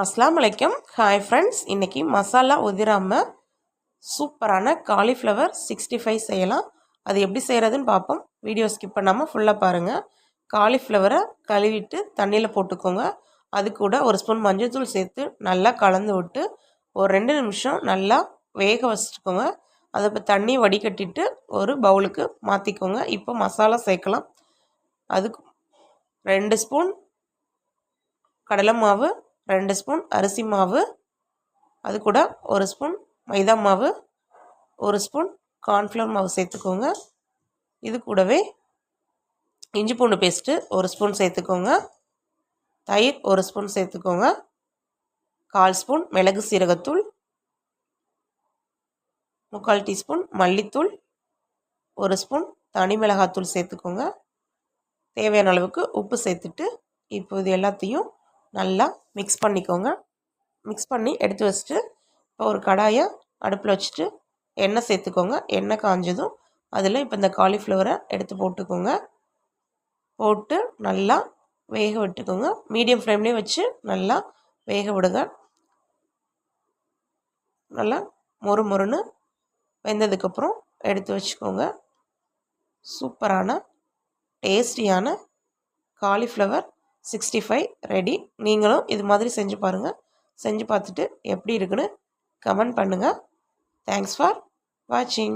அஸ்ஸலாமு அலைக்கும். Hi friends, இன்றைக்கி மசாலா உதிராமல் சூப்பரான காலிஃப்ளவர் 65 செய்யலாம். அது எப்படி செய்கிறதுன்னு பார்ப்போம். வீடியோ ஸ்கிப் பண்ணாமல் ஃபுல்லாக பாருங்கள். காலிஃப்ளவரை கழுவிட்டு தண்ணியில் போட்டுக்கோங்க. அது கூட ஒரு ஸ்பூன் மஞ்சள் தூள் சேர்த்து நல்லா கலந்து விட்டு ஒரு 2 நிமிஷம் நல்லா வேக வச்சுக்கோங்க. அதை இப்போ தண்ணி வடிகட்டிட்டு ஒரு பவுலுக்கு மாற்றிக்கோங்க. இப்போ மசாலா சேர்க்கலாம். அதுக்கு 2 ஸ்பூன் கடலை மாவு, 2 ஸ்பூன் அரிசி மாவு, அது கூட 1 ஸ்பூன் மைதா மாவு, 1 ஸ்பூன் கார்ன்ஃப்ளவர் மாவு சேர்த்துக்கோங்க. இது கூடவே இஞ்சி பூண்டு பேஸ்ட்டு 1 ஸ்பூன் சேர்த்துக்கோங்க. தயிர் 1 ஸ்பூன் சேர்த்துக்கோங்க. 1/4 ஸ்பூன் மிளகு சீரகத்தூள், 3/4 டீஸ்பூன் மல்லித்தூள், 1 ஸ்பூன் தனி மிளகாத்தூள் சேர்த்துக்கோங்க. தேவையான அளவுக்கு உப்பு சேர்த்துட்டு இப்போ இது எல்லாத்தையும் நல்லா மிக்ஸ் பண்ணிக்கோங்க. மிக்ஸ் பண்ணி எடுத்து வச்சுட்டு இப்போ ஒரு கடாயை அடுப்பில் வச்சுட்டு எண்ணெய் சேர்த்துக்கோங்க. எண்ணெய் காஞ்சதும் அதில் இப்போ இந்த காலிஃப்ளவரை எடுத்து போட்டுக்கோங்க. போட்டு நல்லா வேக விட்டுக்கோங்க. மீடியம் ஃப்ளேம்லேயே வச்சு நல்லா வேக விடுங்க. நல்லா மொறு மொறுன்னு வெந்ததுக்கப்புறம் எடுத்து வச்சுக்கோங்க. சூப்பரான டேஸ்டியான காலிஃப்ளவர் 65 ரெடி. நீங்களும் இது மாதிரி செஞ்சு பாருங்கள். செஞ்சு பார்த்துட்டு எப்படி இருக்குன்னு கமெண்ட் பண்ணுங்கள். தேங்க்ஸ் ஃபார் வாட்சிங்.